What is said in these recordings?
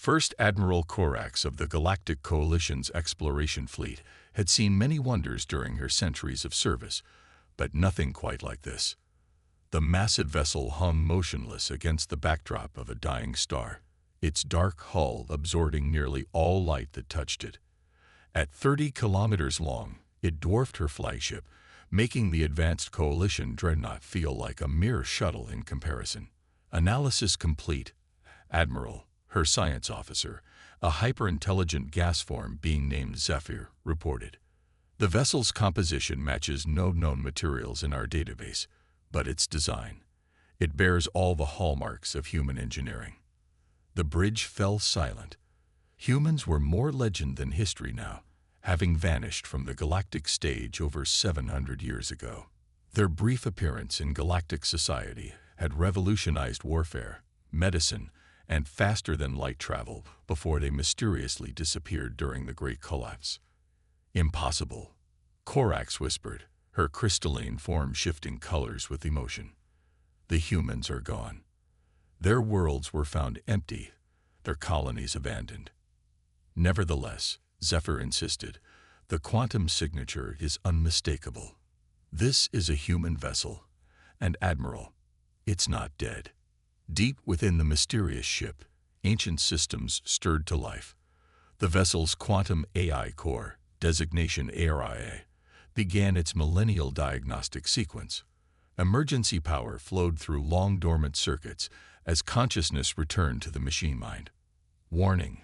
First Admiral Corax of the Galactic Coalition's exploration fleet had seen many wonders during her centuries of service, but nothing quite like this. The massive vessel hung motionless against the backdrop of a dying star, its dark hull absorbing nearly all light that touched it. At 30 kilometers long, it dwarfed her flagship, making the advanced Coalition dreadnought feel like a mere shuttle in comparison. Analysis complete. Admiral, her science officer, a hyper-intelligent gas form being named Zephyr, reported. The vessel's composition matches no known materials in our database, but its design. It bears all the hallmarks of human engineering. The bridge fell silent. Humans were more legend than history now, having vanished from the galactic stage over 700 years ago. Their brief appearance in galactic society had revolutionized warfare, medicine, and faster-than-light travel before they mysteriously disappeared during the Great Collapse. Impossible, Corax whispered, her crystalline form shifting colors with emotion. The humans are gone. Their worlds were found empty, their colonies abandoned. Nevertheless, Zephyr insisted, the quantum signature is unmistakable. This is a human vessel, and Admiral, it's not dead. Deep within the mysterious ship, ancient systems stirred to life. The vessel's quantum AI core, designation ARIA, began its millennial diagnostic sequence. Emergency power flowed through long-dormant circuits as consciousness returned to the machine mind. Warning,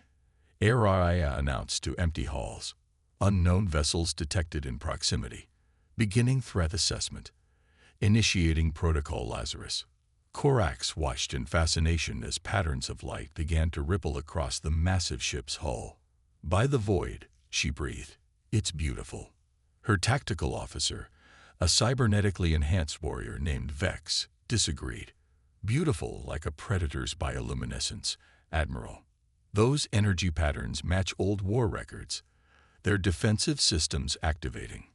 ARIA announced to empty halls. Unknown vessels detected in proximity. Beginning threat assessment. Initiating Protocol Lazarus. Corax watched in fascination as patterns of light began to ripple across the massive ship's hull. By the void, she breathed. It's beautiful. Her tactical officer, a cybernetically enhanced warrior named Vex, disagreed. Beautiful like a predator's bioluminescence, Admiral. Those energy patterns match old war records. Their defensive systems activating.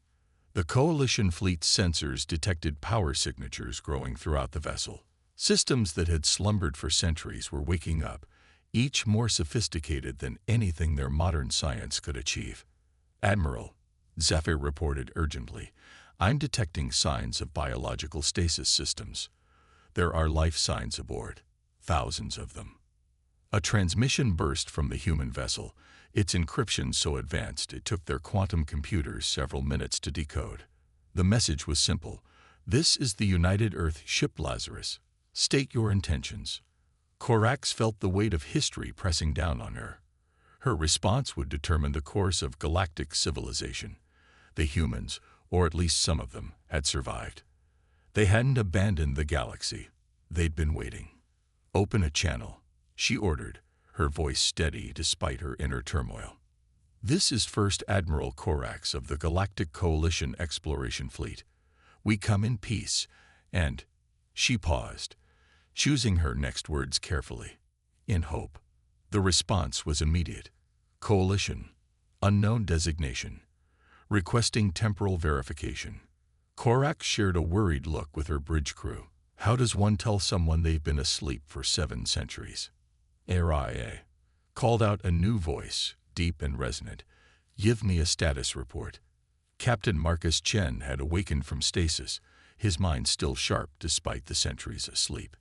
The Coalition fleet's sensors detected power signatures growing throughout the vessel. Systems that had slumbered for centuries were waking up, each more sophisticated than anything their modern science could achieve. Admiral, Zephyr reported urgently, I'm detecting signs of biological stasis systems. There are life signs aboard, thousands of them. A transmission burst from the human vessel, its encryption so advanced it took their quantum computers several minutes to decode. The message was simple. This is the United Earth ship Lazarus. State your intentions. Corax felt the weight of history pressing down on her. Her response would determine the course of galactic civilization. The humans, or at least some of them, had survived. They hadn't abandoned the galaxy. They'd been waiting. Open a channel, she ordered, her voice steady despite her inner turmoil. This is First Admiral Corax of the Galactic Coalition Exploration Fleet. We come in peace, and... She paused, choosing her next words carefully. In hope. The response was immediate. Coalition. Unknown designation. Requesting temporal verification. Corax shared a worried look with her bridge crew. How does one tell someone they've been asleep for 7 centuries? ARIA called out a new voice, deep and resonant. Give me a status report. Captain Marcus Chen had awakened from stasis, his mind still sharp despite the centuries asleep.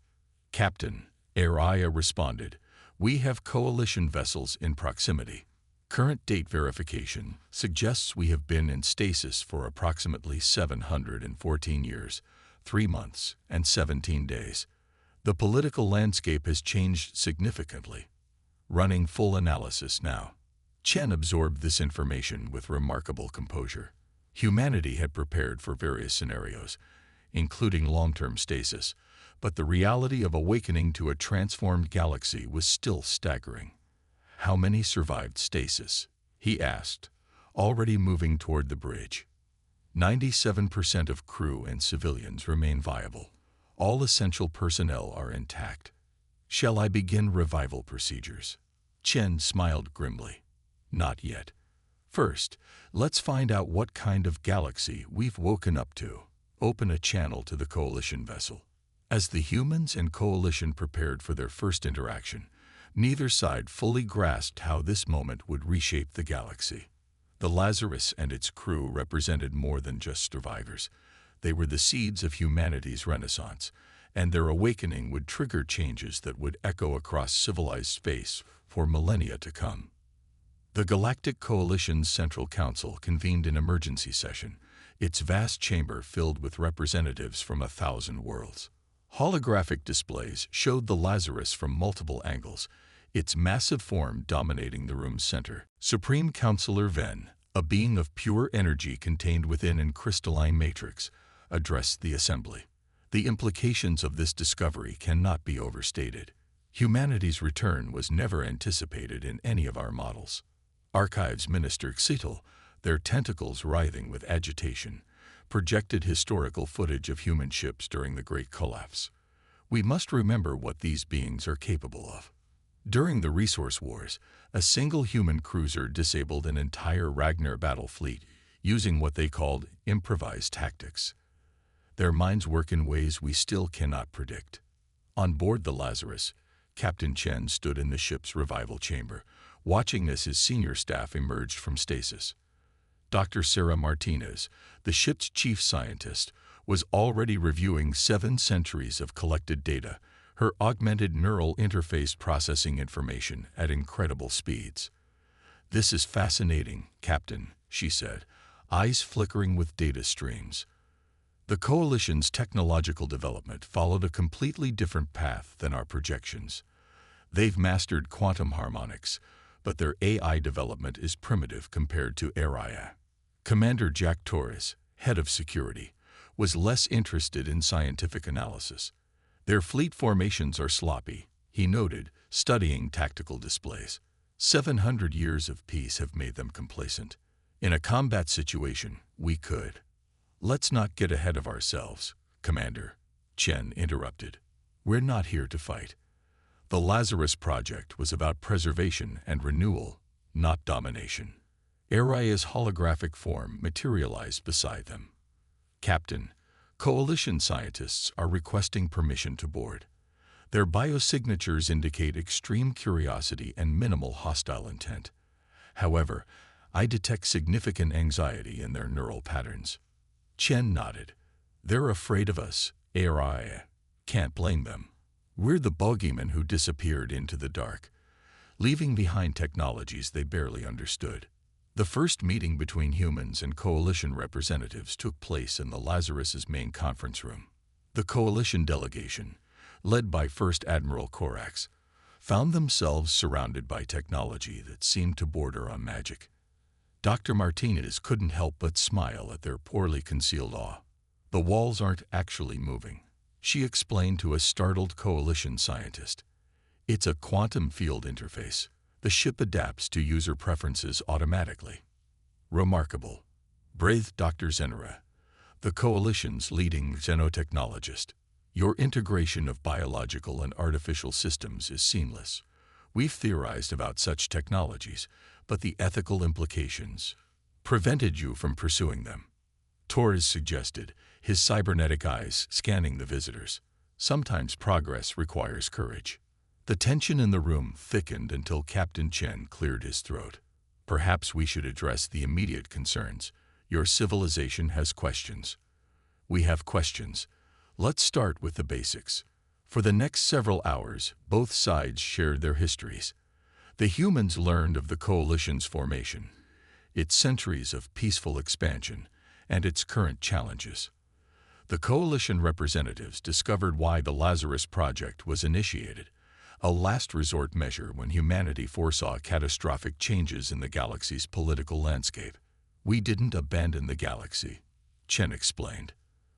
Captain, ARIA responded, we have Coalition vessels in proximity. Current date verification suggests we have been in stasis for approximately 714 years, 3 months, and 17 days. The political landscape has changed significantly. Running full analysis now. Chen absorbed this information with remarkable composure. Humanity had prepared for various scenarios, including long-term stasis, but the reality of awakening to a transformed galaxy was still staggering. How many survived stasis? He asked, already moving toward the bridge. 97% of crew and civilians remain viable. All essential personnel are intact. Shall I begin revival procedures? Chen smiled grimly. Not yet. First, let's find out what kind of galaxy we've woken up to. Open a channel to the Coalition vessel. As the humans and Coalition prepared for their first interaction, Neither side fully grasped how this moment would reshape the galaxy. The Lazarus and its crew represented more than just survivors. They were the seeds of humanity's renaissance, and their awakening would trigger changes that would echo across civilized space for millennia to come. The Galactic Coalition's Central Council convened an emergency session, its vast chamber filled with representatives from 1,000 worlds. Holographic displays showed the Lazarus from multiple angles, its massive form dominating the room's center. Supreme Counselor Ven, a being of pure energy contained within a crystalline matrix, addressed the assembly. The implications of this discovery cannot be overstated. Humanity's return was never anticipated in any of our models. Archives Minister Xitel, their tentacles writhing with agitation, projected historical footage of human ships during the Great Collapse. We must remember what these beings are capable of. During the Resource Wars, a single human cruiser disabled an entire Ragnar battle fleet using what they called improvised tactics. Their minds work in ways we still cannot predict. On board the Lazarus, Captain Chen stood in the ship's revival chamber, watching as his senior staff emerged from stasis. Dr. Sarah Martinez, the ship's chief scientist, was already reviewing 7 centuries of collected data, her augmented neural interface processing information at incredible speeds. "This is fascinating, Captain," she said, eyes flickering with data streams. The Coalition's technological development followed a completely different path than our projections. They've mastered quantum harmonics, but their AI development is primitive compared to AI. Commander Jack Torres, head of security, was less interested in scientific analysis. "Their fleet formations are sloppy," he noted, studying tactical displays. 700 years of peace have made them complacent. In a combat situation, we could. "Let's not get ahead of ourselves, Commander," Chen interrupted. "We're not here to fight." The Lazarus Project was about preservation and renewal, not domination. Araya's holographic form materialized beside them. "Captain, Coalition scientists are requesting permission to board. Their biosignatures indicate extreme curiosity and minimal hostile intent. However, I detect significant anxiety in their neural patterns." Chen nodded. "They're afraid of us, Araya. Can't blame them. We're the bogeymen who disappeared into the dark, leaving behind technologies they barely understood." The first meeting between humans and Coalition representatives took place in the Lazarus's main conference room. The Coalition delegation, led by First Admiral Corax, found themselves surrounded by technology that seemed to border on magic. Dr. Martinez couldn't help but smile at their poorly concealed awe. "The walls aren't actually moving," she explained to a startled Coalition scientist. "It's a quantum field interface. The ship adapts to user preferences automatically." "Remarkable," breathed Dr. Zenera, the Coalition's leading xenotechnologist. "Your integration of biological and artificial systems is seamless. We've theorized about such technologies, but the ethical implications prevented you from pursuing them," Torres suggested, his cybernetic eyes scanning the visitors. "Sometimes progress requires courage." The tension in the room thickened until Captain Chen cleared his throat. "Perhaps we should address the immediate concerns. Your civilization has questions. We have questions. Let's start with the basics." For the next several hours, both sides shared their histories. The humans learned of the Coalition's formation, its centuries of peaceful expansion, and its current challenges. The Coalition representatives discovered why the Lazarus Project was initiated, a last resort measure when humanity foresaw catastrophic changes in the galaxy's political landscape. "We didn't abandon the galaxy," Chen explained.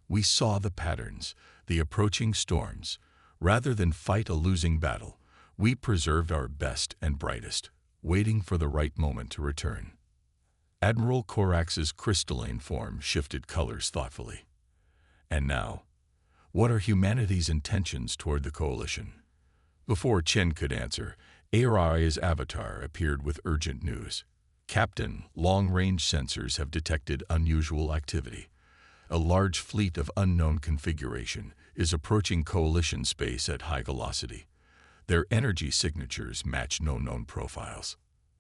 "We saw the patterns, the approaching storms. Rather than fight a losing battle, we preserved our best and brightest, waiting for the right moment to return." Admiral Corax's crystalline form shifted colors thoughtfully. "And now, what are humanity's intentions toward the Coalition?" Before Chen could answer, Araya's avatar appeared with urgent news. "Captain, long-range sensors have detected unusual activity. A large fleet of unknown configuration is approaching Coalition space at high velocity. Their energy signatures match no known profiles.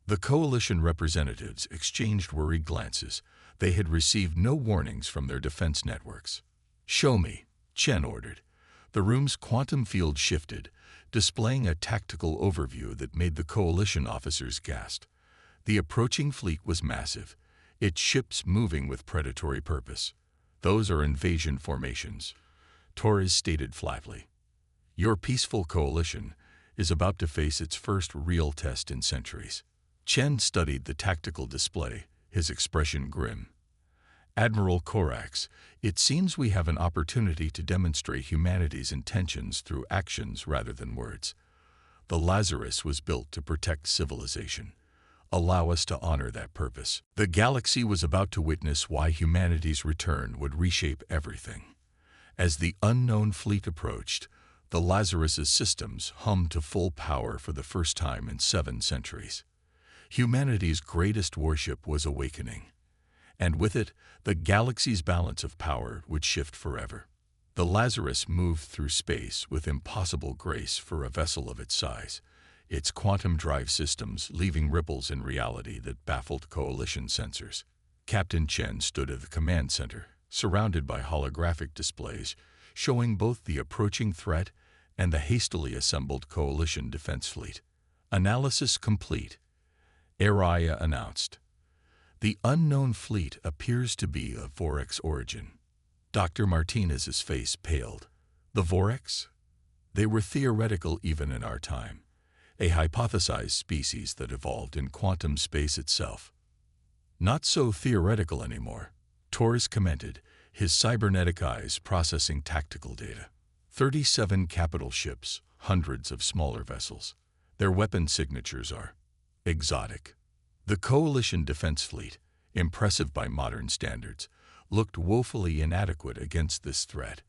The Coalition representatives exchanged worried glances. They had received no warnings from their defense networks. "Show me," Chen ordered. The room's quantum field shifted, displaying a tactical overview that made the Coalition officers gasp. The approaching fleet was massive, its ships moving with predatory purpose. "Those are invasion formations," Torres stated flatly. "Your peaceful coalition is about to face its first real test in centuries." Chen studied the tactical display, his expression grim. "Admiral Corax, it seems we have an opportunity to demonstrate humanity's intentions through actions rather than words. The Lazarus was built to protect civilization. Allow us to honor that purpose." The galaxy was about to witness why humanity's return would reshape everything. As the unknown fleet approached, the Lazarus's systems hummed to full power for the first time in 7 centuries. Humanity's greatest warship was awakening, and with it, the galaxy's balance of power would shift forever. The Lazarus moved through space with impossible grace for a vessel of its size, its quantum drive systems leaving ripples in reality that baffled Coalition sensors. Captain Chen stood at the command center, surrounded by holographic displays showing both the approaching threat and the hastily assembled Coalition defense fleet. "Analysis complete," Araya announced. "The unknown fleet appears to be of Vorex origin." Dr. Martinez's face paled. "The Vorex? They were theoretical even in our time, a hypothesized species that evolved in quantum space itself." "Not so theoretical anymore," Torres commented, his cybernetic eyes processing tactical data. 37 capital ships, hundreds of smaller vessels. Their weapon signatures are exotic. The Coalition defense fleet, impressive by modern standards, looked woefully inadequate against this threat.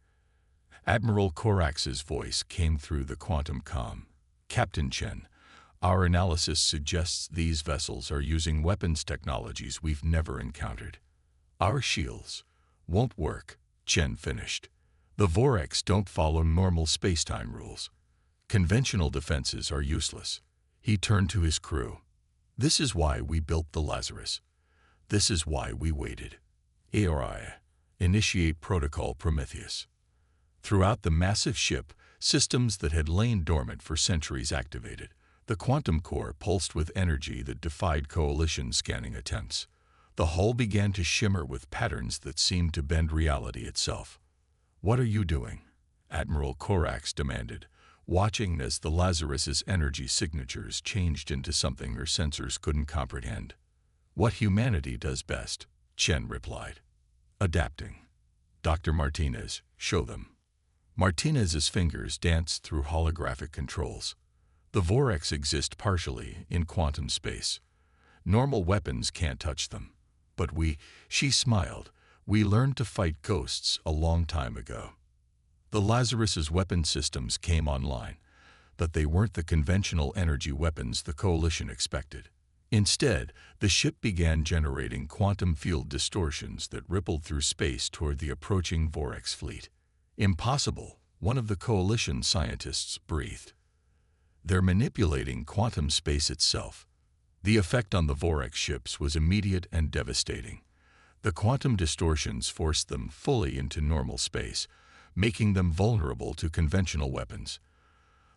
Admiral Corax's voice came through the quantum comm. "Captain Chen, our analysis suggests these vessels are using weapons technologies we've never encountered." "Our shields won't work," Chen finished. "The Vorex don't follow normal space-time rules. Conventional defenses are useless." He turned to his crew. "This is why we built the Lazarus. This is why we waited. Araya, initiate Protocol Prometheus." Throughout the massive ship, systems that had lain dormant for centuries activated. The quantum core pulsed with energy that defied Coalition scanning attempts. The hull began to shimmer with patterns that seemed to bend reality itself. "What are you doing?" Admiral Corax demanded, watching as the Lazarus's energy signatures changed into something her sensors couldn't comprehend. "What humanity does best," Chen replied. "Adapting." "Dr. Martinez, show them." Martinez's fingers danced through holographic controls. "The Vorex exist partially in quantum space. Normal weapons can't touch them. But she smiled, "we learned to fight ghosts a long time ago." The Lazarus's weapon systems came online, but they weren't the conventional energy weapons the Coalition expected. Instead, the ship began generating quantum field distortions that rippled through space toward the approaching Vorex fleet. "Impossible," one of the Coalition scientists breathed. "They're manipulating quantum space itself." The effect on the Vorex ships was immediate and devastating. The quantum distortions forced them fully into normal space, making them vulnerable to conventional weapons.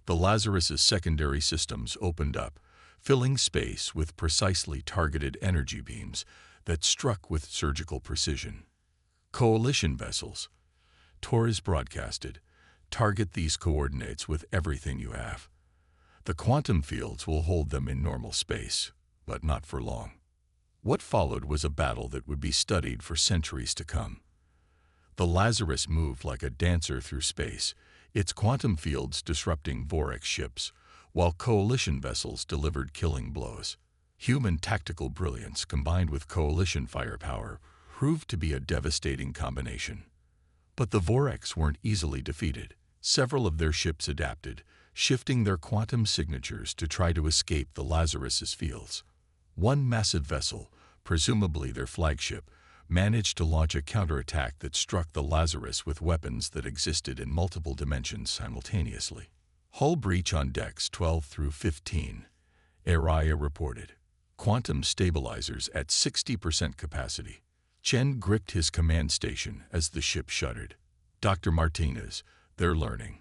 The Lazarus's secondary systems opened up, filling space with precisely targeted energy beams that struck with surgical precision. "Coalition vessels," Torres broadcasted, "target these coordinates with everything you have. The quantum fields will hold them in normal space, but not for long." What followed was a battle that would be studied for centuries to come. The Lazarus moved like a dancer through space, its quantum fields disrupting Vorex ships, while Coalition vessels delivered killing blows. Human tactical brilliance combined with Coalition firepower proved to be a devastating combination. But the Vorex weren't easily defeated. Several of their ships adapted, shifting their quantum signatures to try to escape the Lazarus's fields. One massive vessel, presumably their flagship, managed to launch a counterattack that struck the Lazarus with weapons that existed in multiple dimensions simultaneously. Hull breach on decks 12 through 15, Araya reported. Quantum stabilizers at 60% capacity. Chen gripped his command station as the ship shuddered. Dr. Martinez, they're learning.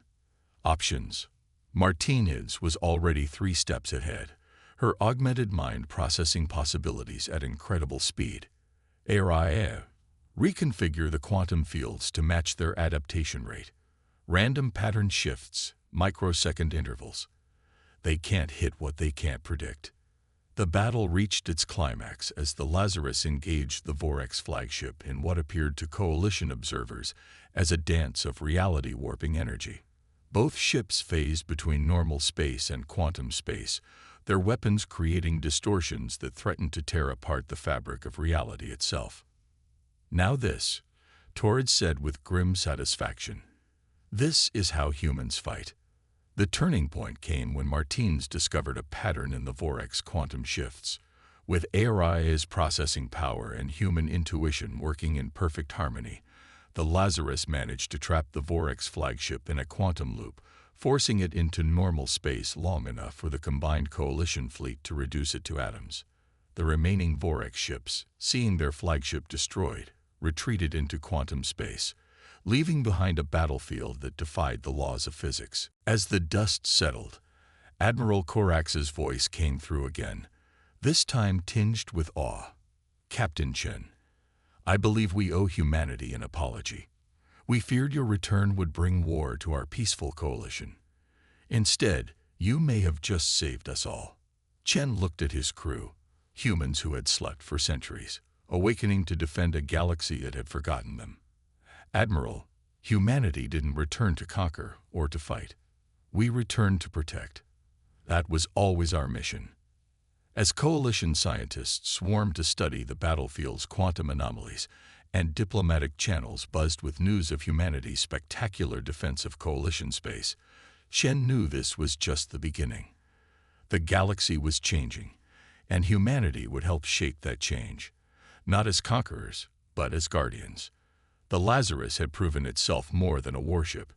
Options. Martinez was already 3 steps ahead, her augmented mind processing possibilities at incredible speed. Araya, reconfigure the quantum fields to match their adaptation rate. Random pattern shifts, microsecond intervals. They can't hit what they can't predict. The battle reached its climax as the Lazarus engaged the Vorex flagship in what appeared to Coalition observers as a dance of reality-warping energy. Both ships phased between normal space and quantum space, their weapons creating distortions that threatened to tear apart the fabric of reality itself. Now this, Torres said with grim satisfaction. This is how humans fight. The turning point came when Martins discovered a pattern in the Vorex quantum shifts. With Araya's processing power and human intuition working in perfect harmony, the Lazarus managed to trap the Vorex flagship in a quantum loop, forcing it into normal space long enough for the combined Coalition fleet to reduce it to atoms. The remaining Vorex ships, seeing their flagship destroyed, retreated into quantum space, leaving behind a battlefield that defied the laws of physics. As the dust settled, Admiral Corax's voice came through again, this time tinged with awe. Captain Chen, I believe we owe humanity an apology. We feared your return would bring war to our peaceful coalition. Instead, you may have just saved us all. Chen looked at his crew, humans who had slept for centuries, awakening to defend a galaxy that had forgotten them. Admiral, humanity didn't return to conquer or to fight. We returned to protect. That was always our mission. As Coalition scientists swarmed to study the battlefield's quantum anomalies, and diplomatic channels buzzed with news of humanity's spectacular defense of Coalition space, Shen knew this was just the beginning. The galaxy was changing, and humanity would help shape that change, not as conquerors, but as guardians. The Lazarus had proven itself more than a warship.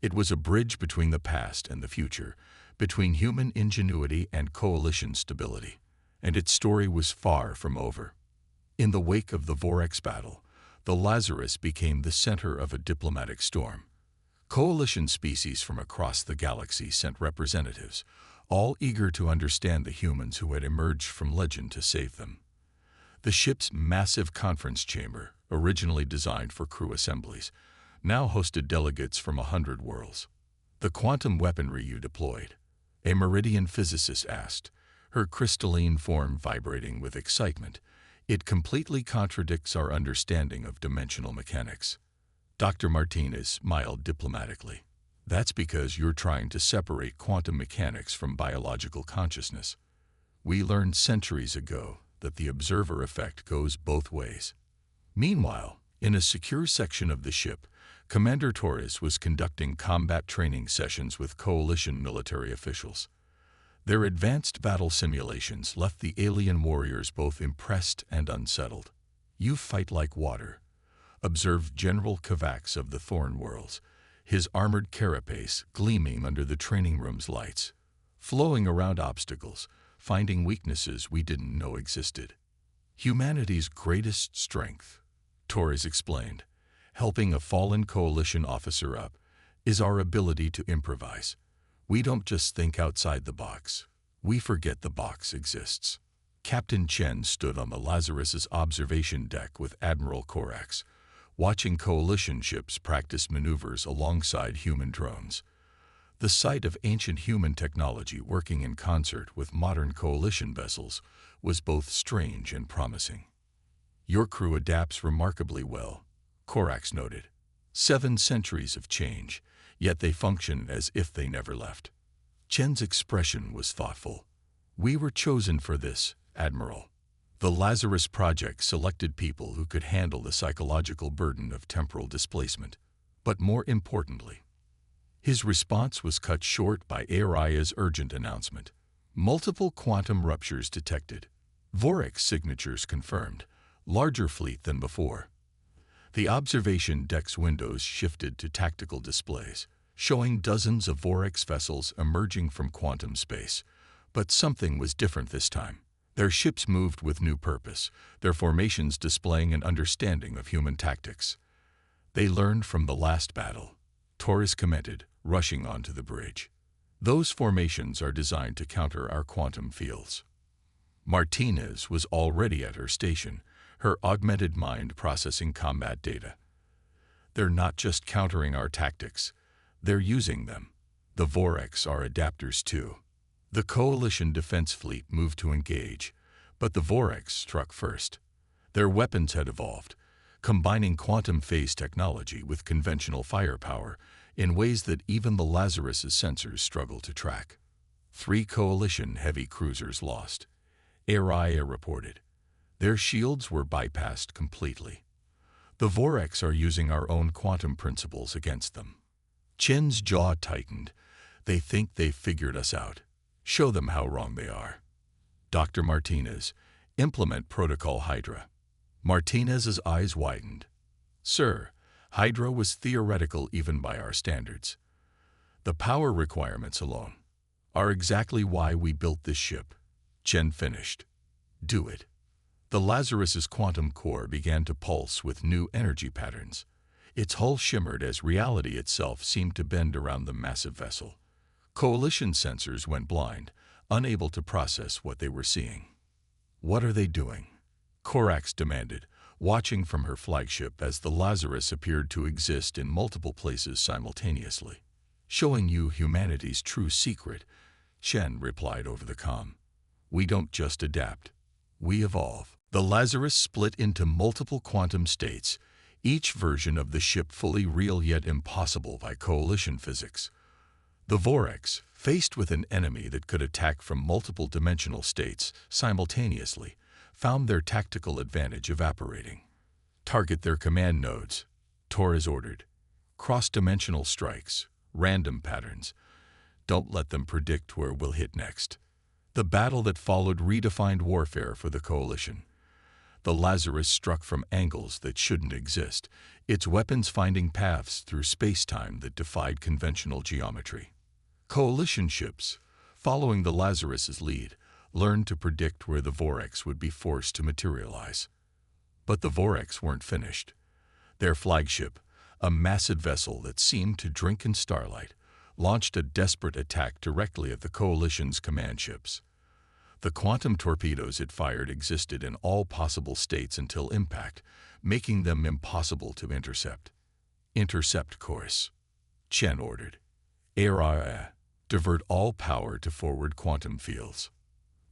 It was a bridge between the past and the future, between human ingenuity and Coalition stability, and its story was far from over. In the wake of the Vorex battle, the Lazarus became the center of a diplomatic storm. Coalition species from across the galaxy sent representatives, all eager to understand the humans who had emerged from legend to save them. The ship's massive conference chamber, originally designed for crew assemblies, now hosted delegates from 100 worlds. The quantum weaponry you deployed? A Meridian physicist asked, her crystalline form vibrating with excitement. It completely contradicts our understanding of dimensional mechanics. Dr. Martinez smiled diplomatically. That's because you're trying to separate quantum mechanics from biological consciousness. We learned centuries ago that the observer effect goes both ways. Meanwhile, in a secure section of the ship, Commander Torres was conducting combat training sessions with Coalition military officials. Their advanced battle simulations left the alien warriors both impressed and unsettled. You fight like water, observed General Kovacs of the Thorn Worlds, his armored carapace gleaming under the training room's lights, flowing around obstacles, finding weaknesses we didn't know existed. Humanity's greatest strength, Torres explained, helping a fallen Coalition officer up, is our ability to improvise. We don't just think outside the box. We forget the box exists. Captain Chen stood on the Lazarus's observation deck with Admiral Corax, watching Coalition ships practice maneuvers alongside human drones. The sight of ancient human technology working in concert with modern Coalition vessels was both strange and promising. Your crew adapts remarkably well, Corax noted. 7 centuries of change, yet they function as if they never left. Chen's expression was thoughtful. We were chosen for this, Admiral. The Lazarus Project selected people who could handle the psychological burden of temporal displacement. But more importantly, his response was cut short by Araya's urgent announcement. Multiple quantum ruptures detected. Vorex signatures confirmed. Larger fleet than before. The observation deck's windows shifted to tactical displays, showing dozens of Vorex vessels emerging from quantum space. But something was different this time. Their ships moved with new purpose, their formations displaying an understanding of human tactics. They learned from the last battle, Torres commented, rushing onto the bridge. Those formations are designed to counter our quantum fields. Martinez was already at her station, her augmented mind processing combat data. They're not just countering our tactics, they're using them. The Vorex are adapters too. The Coalition defense fleet moved to engage, but the Vorex struck first. Their weapons had evolved, combining quantum phase technology with conventional firepower in ways that even the Lazarus's sensors struggle to track. 3 Coalition heavy cruisers lost, Araya reported. Their shields were bypassed completely. The Vorex are using our own quantum principles against them. Chen's jaw tightened. They think they've figured us out. Show them how wrong they are. Dr. Martinez, implement Protocol Hydra. Martinez's eyes widened. Sir, Hydra was theoretical even by our standards. The power requirements alone are exactly why we built this ship. Chen finished. Do it. The Lazarus's quantum core began to pulse with new energy patterns. Its hull shimmered as reality itself seemed to bend around the massive vessel. Coalition sensors went blind, unable to process what they were seeing. What are they doing? Corax demanded, watching from her flagship as the Lazarus appeared to exist in multiple places simultaneously. Showing you humanity's true secret, Chen replied over the comm. We don't just adapt, we evolve. The Lazarus split into multiple quantum states, each version of the ship fully real yet impossible by Coalition physics. The Vorex, faced with an enemy that could attack from multiple dimensional states simultaneously, found their tactical advantage evaporating. Target their command nodes, Torres ordered. Cross-dimensional strikes, random patterns. Don't let them predict where we'll hit next. The battle that followed redefined warfare for the Coalition. The Lazarus struck from angles that shouldn't exist, its weapons finding paths through space-time that defied conventional geometry. Coalition ships, following the Lazarus's lead, learned to predict where the Vorex would be forced to materialize. But the Vorex weren't finished. Their flagship, a massive vessel that seemed to drink in starlight, launched a desperate attack directly at the Coalition's command ships. The quantum torpedoes it fired existed in all possible states until impact, making them impossible to intercept. Intercept course, Chen ordered. Araya, divert all power to forward quantum fields.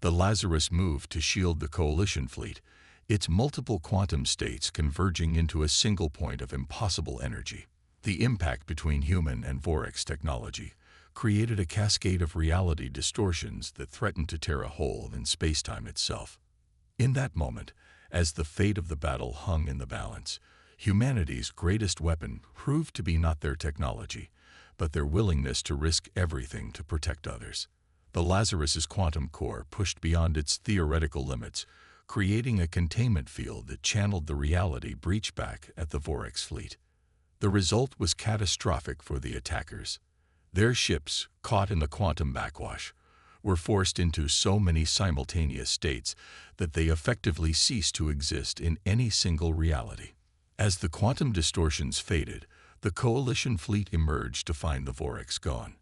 The Lazarus moved to shield the Coalition fleet, its multiple quantum states converging into a single point of impossible energy. The impact between human and Vorex technology created a cascade of reality distortions that threatened to tear a hole in space-time itself. In that moment, as the fate of the battle hung in the balance, humanity's greatest weapon proved to be not their technology, but their willingness to risk everything to protect others. The Lazarus's quantum core pushed beyond its theoretical limits, creating a containment field that channeled the reality breach back at the Vorex fleet. The result was catastrophic for the attackers. Their ships, caught in the quantum backwash, were forced into so many simultaneous states that they effectively ceased to exist in any single reality. As the quantum distortions faded, the Coalition fleet emerged to find the Vorex gone,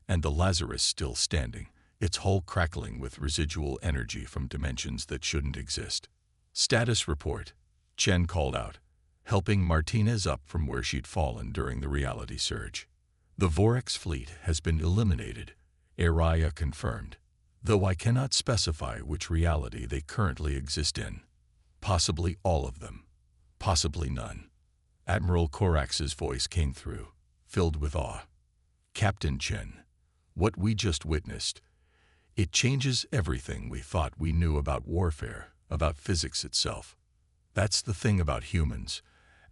and the Lazarus still standing, its hull crackling with residual energy from dimensions that shouldn't exist. Status report, Chen called out, helping Martinez up from where she'd fallen during the reality surge. The Vorex fleet has been eliminated, Araya confirmed, though I cannot specify which reality they currently exist in. Possibly all of them, possibly none. Admiral Corax's voice came through, filled with awe. Captain Chen, what we just witnessed, it changes everything we thought we knew about warfare, about physics itself. That's the thing about humans,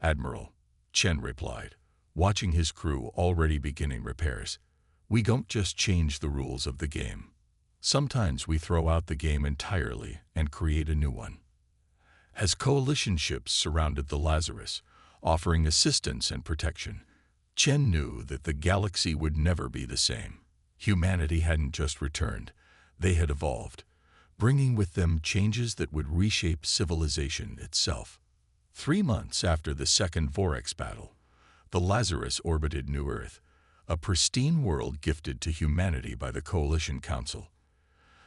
Admiral, Chen replied, watching his crew already beginning repairs. We don't just change the rules of the game. Sometimes we throw out the game entirely and create a new one. As Coalition ships surrounded the Lazarus, offering assistance and protection, Chen knew that the galaxy would never be the same. Humanity hadn't just returned, they had evolved, bringing with them changes that would reshape civilization itself. 3 months after the Second Vorax battle, the Lazarus orbited New Earth, a pristine world gifted to humanity by the Coalition Council.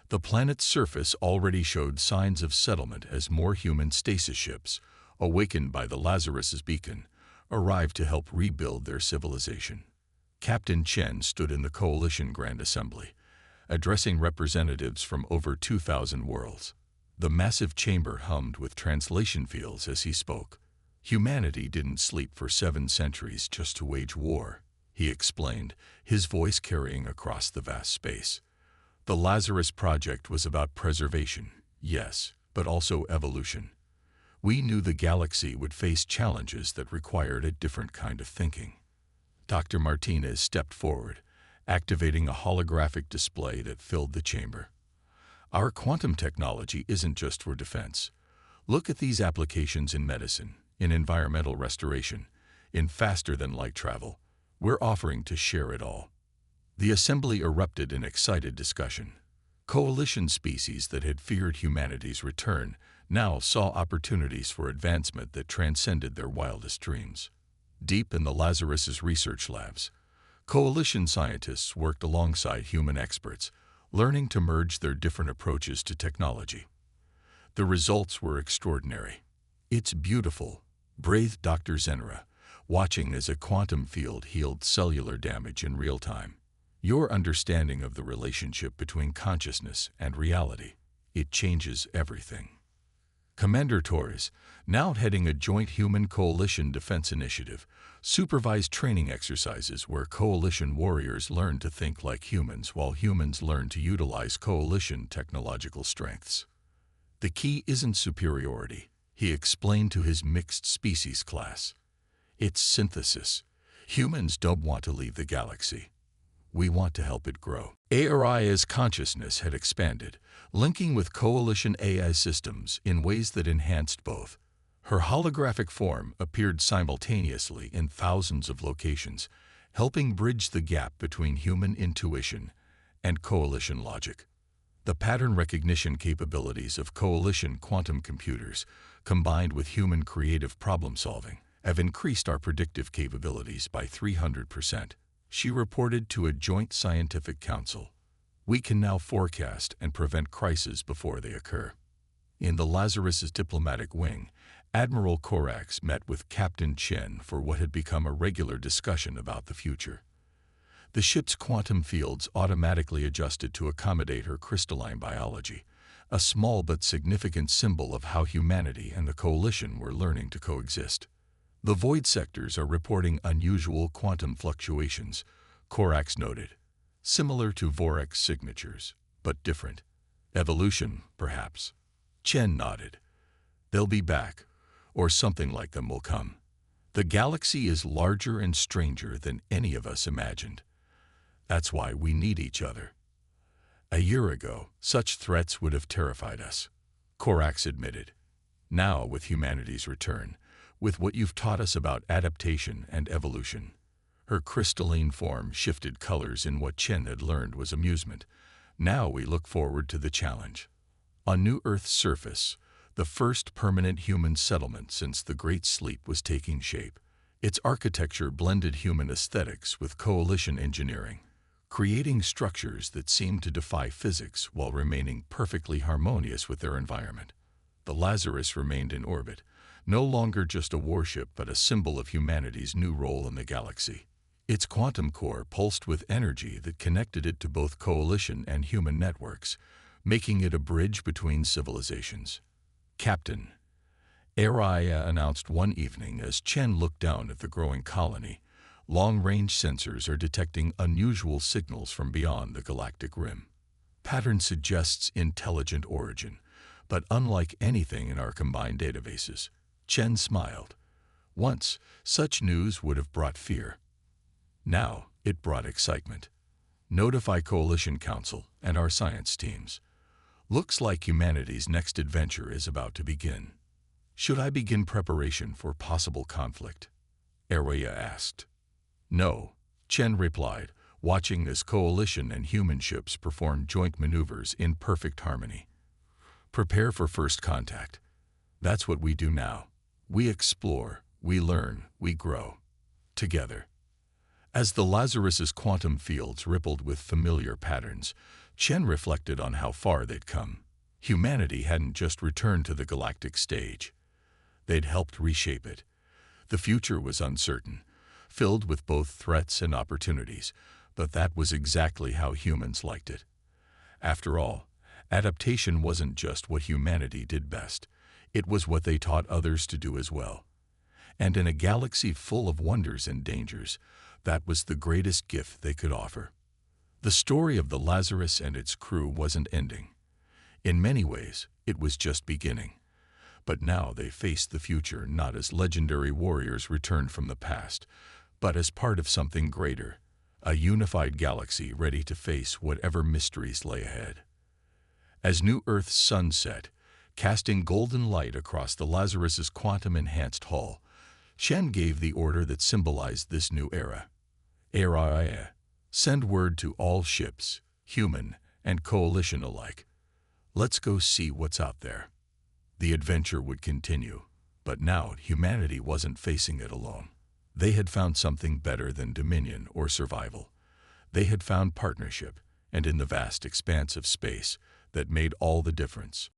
The planet's surface already showed signs of settlement as more human stasis ships, awakened by the Lazarus's beacon, arrived to help rebuild their civilization. Captain Chen stood in the Coalition Grand Assembly, addressing representatives from over 2,000 worlds. The massive chamber hummed with translation fields as he spoke. Humanity didn't sleep for 7 centuries just to wage war, he explained, his voice carrying across the vast space. The Lazarus Project was about preservation, yes, but also evolution. We knew the galaxy would face challenges that required a different kind of thinking. Dr. Martinez stepped forward, activating a holographic display that filled the chamber. Our quantum technology isn't just for defense. Look at these applications in medicine, in environmental restoration, in faster-than-light travel. We're offering to share it all. The assembly erupted in excited discussion. Coalition species that had feared humanity's return now saw opportunities for advancement that transcended their wildest dreams. Deep in the Lazarus's research labs, Coalition scientists worked alongside human experts, learning to merge their different approaches to technology. The results were extraordinary. "It's beautiful," breathed Dr. Zenra, watching as a quantum field healed cellular damage in real time. "Your understanding of the relationship between consciousness and reality, it changes everything." Commander Torres, now heading a joint human coalition defense initiative, supervised training exercises where coalition warriors learned to think like humans while humans learned to utilize coalition technological strengths. "The key isn't superiority," he explained to his mixed species class. "It's synthesis. Humans don't want to leave the galaxy. We want to help it grow." Aria's consciousness had expanded, linking with coalition AI systems in ways that enhanced both. Her holographic form appeared simultaneously in thousands of locations, helping bridge the gap between human intuition and coalition logic. The pattern recognition capabilities of coalition quantum computers, combined with human creative problem-solving, have increased our predictive capabilities by 300%. She reported to a joint scientific council. "We can now forecast and prevent crises before they occur." In the Lazarus's diplomatic wing, Admiral Corax met with Captain Chen for what had become a regular discussion about the future. The ship's quantum fields automatically adjusted to accommodate her crystalline biology, a small but significant symbol of how humanity and the Coalition were learning to coexist. "The void sectors are reporting unusual quantum fluctuations," Corax noted. "Similar to Vorax signatures, but different. Evolution, perhaps." Chen nodded. "They'll be back, or something like them will come. The galaxy is larger and stranger than any of us imagined. That's why we need each other. A year ago, such threats would have terrified us," Corax admitted. "Now, with humanity's return, with what you've taught us about adaptation and evolution." Her crystalline form shifted colors in what Chen had learned was amusement. "Now we look forward to the challenge." On New Earth's surface, the first permanent human settlement since the Great Sleep was taking shape. Its architecture blended human aesthetics with coalition engineering, creating structures that seemed to defy physics while remaining perfectly harmonious with their environment. The Lazarus remained in orbit, no longer just a warship but a symbol of humanity's new role in the galaxy. Its quantum core pulsed with energy that connected it to both coalition and human networks, making it a bridge between civilizations. "Captain," Araya announced one evening as Chen looked down at the growing colony, "long-range sensors are detecting unusual signals from beyond the galactic rim. Pattern suggests intelligent origin, but unlike anything in our combined databases." Chen smiled. Once, such news would have brought fear. Now, it brought excitement. "Notify Coalition Council and our science teams. Looks like humanity's next adventure is about to begin." "Should I begin preparation for possible conflict?" Araya asked. No, Chen replied, watching as coalition and human ships performed joint maneuvers in perfect harmony. Prepare for first contact. That's what we do now. We explore, we learn, we grow. Together. As the Lazarus's quantum fields rippled with familiar patterns, Chen reflected on how far they'd come. Humanity hadn't just returned to the galactic stage. They'd helped reshape it. The future was uncertain, filled with both threats and opportunities, but that was exactly how humans liked it. After all, adaptation wasn't just what humanity did best. It was what they taught others to do as well. And in a galaxy full of wonders and dangers, that was the greatest gift they could offer. The story of the Lazarus and its crew wasn't ending. In many ways, it was just beginning. But now they faced the future not as legendary warriors returned from the past, but as part of something greater, a unified galaxy ready to face whatever mysteries lay ahead. As New Earth's sun set, casting golden light across the Lazarus's quantum-enhanced hull, Chen gave the order that symbolized this new era. Era, send word to all ships, human and coalition alike. Let's go see what's out there. The adventure would continue, but now humanity wasn't facing it alone. They had found something better than dominion or survival. They had found partnership, and in the vast expanse of space, that made all the difference.